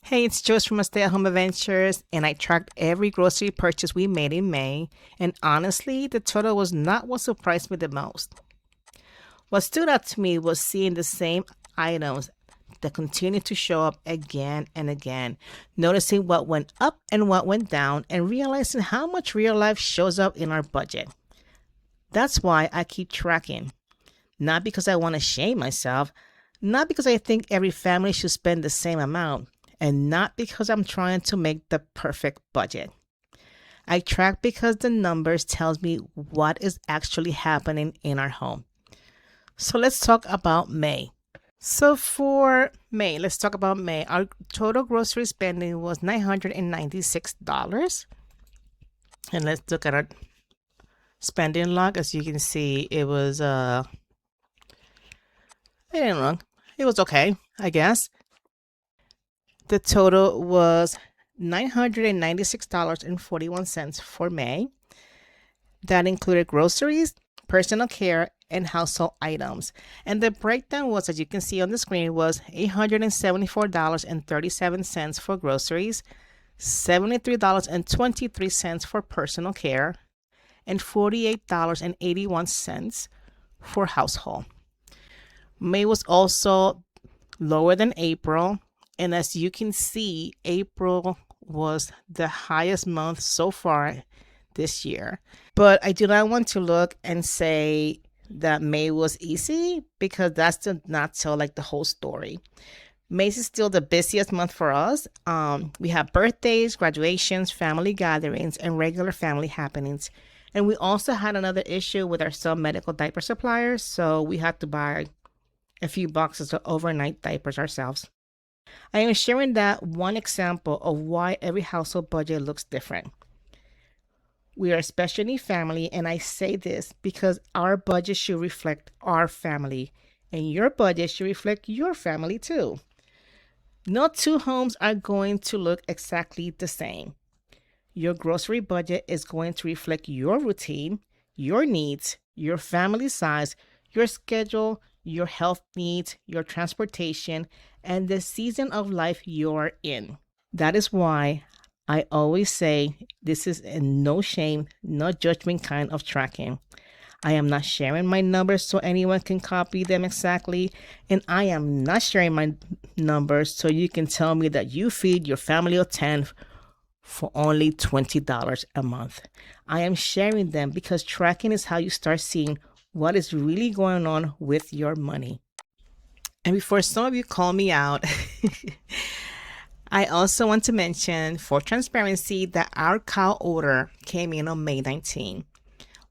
Hey, it's Joyce from Stay at Home Adventures, and I tracked every grocery purchase we made in May, and honestly, the total was not what surprised me the most. What stood out to me was seeing the same items that continued to show up again and again, noticing what went up and what went down, and realizing how much real life shows up in our budget. That's why I keep tracking. Not because I want to shame myself, not because I think every family should spend the same amount, and not because I'm trying to make the perfect budget. I track because the numbers tells me what is actually happening in our home. So let's talk about May. So for May, let's talk about May. Our total grocery spending was $996. And let's look at our spending log. As you can see, it was I didn't know. It was okay, I guess. The total was $996.41 for May. That included groceries, personal care, and household items. And the breakdown was, as you can see on the screen, was $874.37 for groceries, $73.23 for personal care, and $48.81 for household. May was also lower than April, and as you can see, April was the highest month so far this year. But I do not want to look and say that May was easy, because that's not tell like the whole story. May is still the busiest month for us. We have birthdays, graduations, family gatherings, and regular family happenings. And we also had another issue with our some medical diaper suppliers, so we had to buy a few boxes of overnight diapers ourselves. I am sharing that one example of why every household budget looks different. We are a special need family, and I say this because our budget should reflect our family, and your budget should reflect your family too. No two homes are going to look exactly the same. Your grocery budget is going to reflect your routine, your needs, your family size, your schedule, your health needs, your transportation, and the season of life you're in. That is why I always say this is a no shame, no judgment kind of tracking. I am not sharing my numbers so anyone can copy them exactly, and I am not sharing my numbers so you can tell me that you feed your family of 10 for only $20 a month. I am sharing them because tracking is how you start seeing what is really going on with your money. And before some of you call me out, I also want to mention for transparency that our cow order came in on May 19.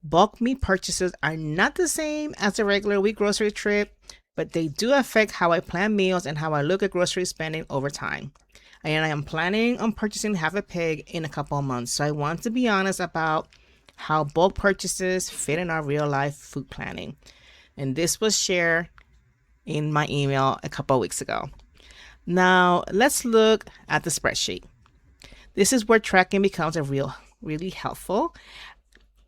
Bulk meat purchases are not the same as a regular week grocery trip, but they do affect how I plan meals and how I look at grocery spending over time. And I am planning on purchasing half a pig in a couple of months, so I want to be honest about how bulk purchases fit in our real life food planning. And this was shared in my email a couple of weeks ago. Now, let's look at the spreadsheet. This is where tracking becomes really helpful,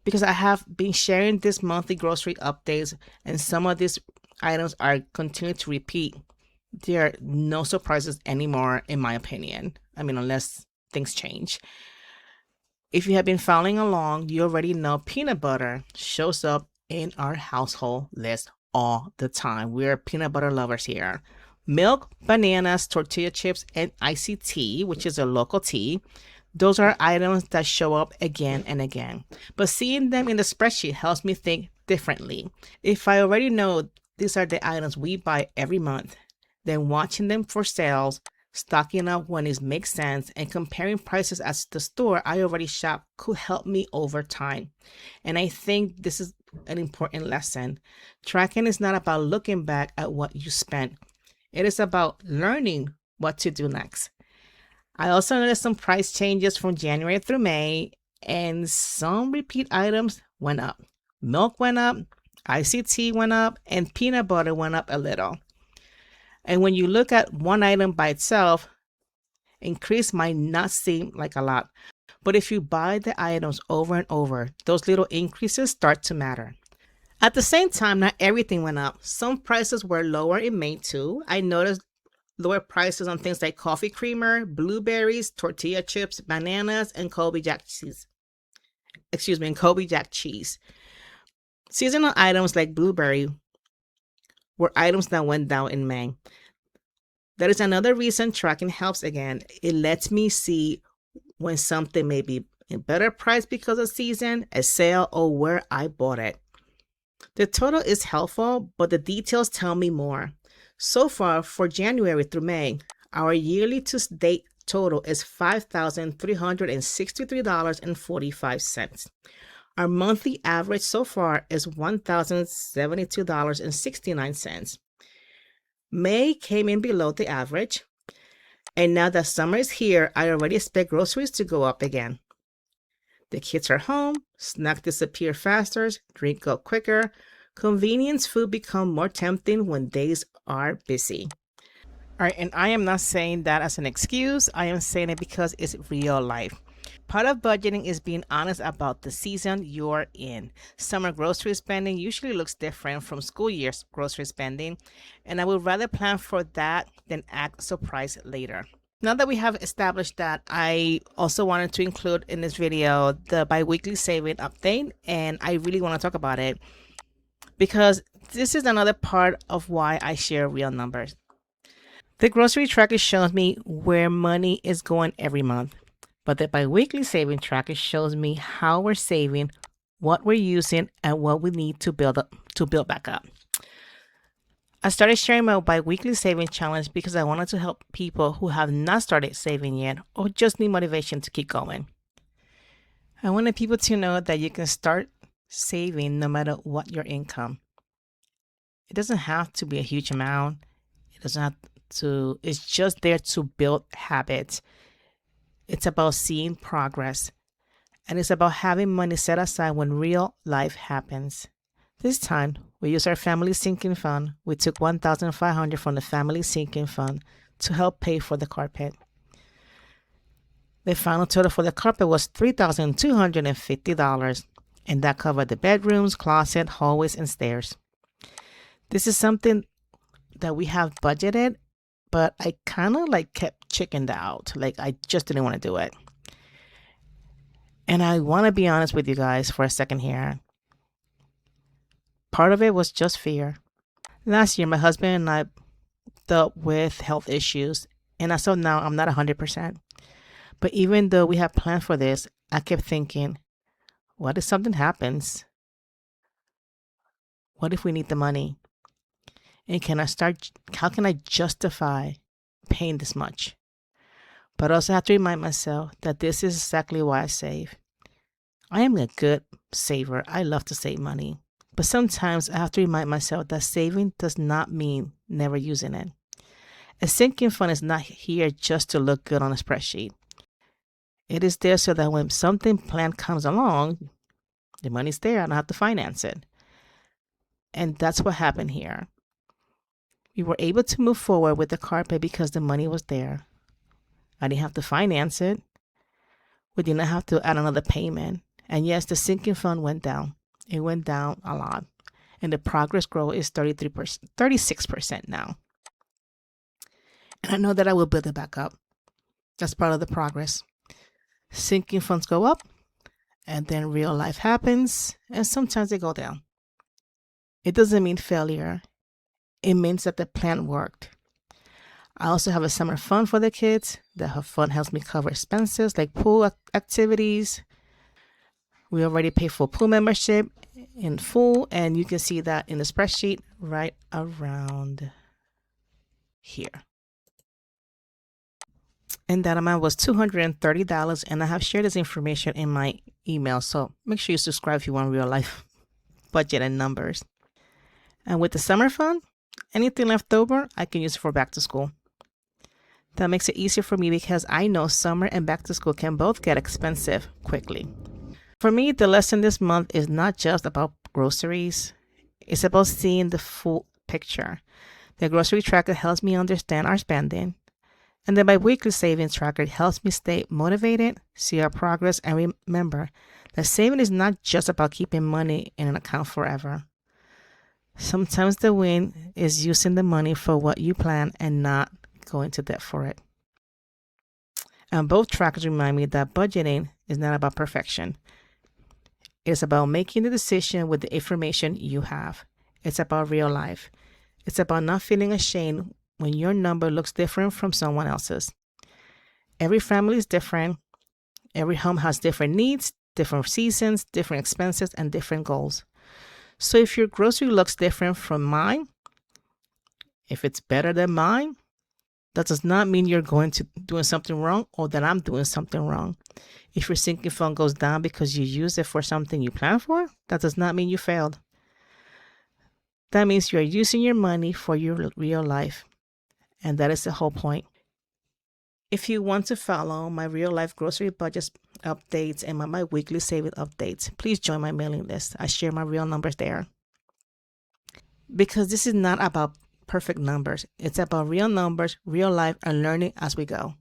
because I have been sharing this monthly grocery updates, and some of these items are continuing to repeat. There are no surprises anymore, in my opinion. I mean, unless things change. If you have been following along, you already know peanut butter shows up in our household list all the time. We're peanut butter lovers here. Milk, bananas, tortilla chips, and iced tea, which is a local tea. Those are items that show up again and again. But seeing them in the spreadsheet helps me think differently. If I already know these are the items we buy every month, then watching them for sales, stocking up when it makes sense, and comparing prices at the store I already shop could help me over time. And I think this is an important lesson. Tracking is not about looking back at what you spent. It is about learning what to do next. I also noticed some price changes from January through May, and some repeat items went up. Milk went up, iced tea went up, and peanut butter went up a little. And when you look at one item by itself, increase might not seem like a lot. But if you buy the items over and over, those little increases start to matter. At the same time, not everything went up. Some prices were lower in May too. I noticed lower prices on things like coffee creamer, blueberries, tortilla chips, bananas, and Colby Jack cheese. Excuse me, and Colby Jack cheese. Seasonal items like blueberry were items that went down in May. That is another reason tracking helps again. It lets me see when something may be in better price because of season, a sale, or where I bought it. The total is helpful, but the details tell me more. So far, for January through May, our yearly to date total is $5,363.45. Our monthly average so far is $1,072.69. May came in below the average, and now that summer is here, I already expect groceries to go up again. The kids are home, snacks disappear faster, drink go quicker, convenience food become more tempting when days are busy. All right, and I am not saying that as an excuse. I am saying it because it's real life. Part of budgeting is being honest about the season you're in. Summer grocery spending usually looks different from school year's grocery spending, and I would rather plan for that than act surprised later. Now that we have established that, I also wanted to include in this video the biweekly saving update, and I really want to talk about it because this is another part of why I share real numbers. The grocery tracker shows me where money is going every month, but the biweekly saving tracker shows me how we're saving, what we're using, and what we need to build back up. I started sharing my biweekly saving challenge because I wanted to help people who have not started saving yet or just need motivation to keep going. I wanted people to know that you can start saving no matter what your income. It doesn't have to be a huge amount. It's just there to build habits. It's about seeing progress. And it's about having money set aside when real life happens. This time, we used our family sinking fund. We took $1,500 from the family sinking fund to help pay for the carpet. The final total for the carpet was $3,250, and that covered the bedrooms, closet, hallways, and stairs. This is something that we have budgeted, but I kind of kept chickened out. I just didn't want to do it. And I want to be honest with you guys for a second here. Part of it was just fear. Last year, my husband and I dealt with health issues, and as of now, I'm not 100%. But even though we had planned for this, I kept thinking, what if something happens? What if we need the money? And how can I justify paying this much? But I also have to remind myself that this is exactly why I save. I am a good saver. I love to save money. But sometimes I have to remind myself that saving does not mean never using it. A sinking fund is not here just to look good on a spreadsheet. It is there so that when something planned comes along, the money's there. I don't have to finance it. And that's what happened here. We were able to move forward with the carpet because the money was there. I didn't have to finance it. We didn't have to add another payment. And yes, the sinking fund went down. It went down a lot. And the progress growth is 36% now. And I know that I will build it back up. That's part of the progress. Sinking funds go up, and then real life happens, and sometimes they go down. It doesn't mean failure. It means that the plan worked. I also have a summer fund for the kids. The fund helps me cover expenses like pool activities. We already pay for pool membership in full, and you can see that in the spreadsheet right around here. And that amount was $230, and I have shared this information in my email, so make sure you subscribe if you want real life budget and numbers. And with the summer fund, anything left over, I can use it for back to school. That makes it easier for me because I know summer and back to school can both get expensive quickly. For me, the lesson this month is not just about groceries. It's about seeing the full picture. The grocery tracker helps me understand our spending. And then my weekly savings tracker helps me stay motivated, see our progress, and remember that saving is not just about keeping money in an account forever. Sometimes the win is using the money for what you plan and not go into debt for it. And both trackers remind me that budgeting is not about perfection. It's about making the decision with the information you have. It's about real life. It's about not feeling ashamed when your number looks different from someone else's. Every family is different. Every home has different needs, different seasons, different expenses, and different goals. So if your grocery looks different from mine, if it's better than mine, that does not mean you're going to doing something wrong or that I'm doing something wrong. If your sinking fund goes down because you use it for something you plan for, that does not mean you failed. That means you're using your money for your real life. And that is the whole point. If you want to follow my real life grocery budget updates and my weekly saving updates, please join my mailing list. I share my real numbers there. Because this is not about perfect numbers. It's about real numbers, real life, and learning as we go.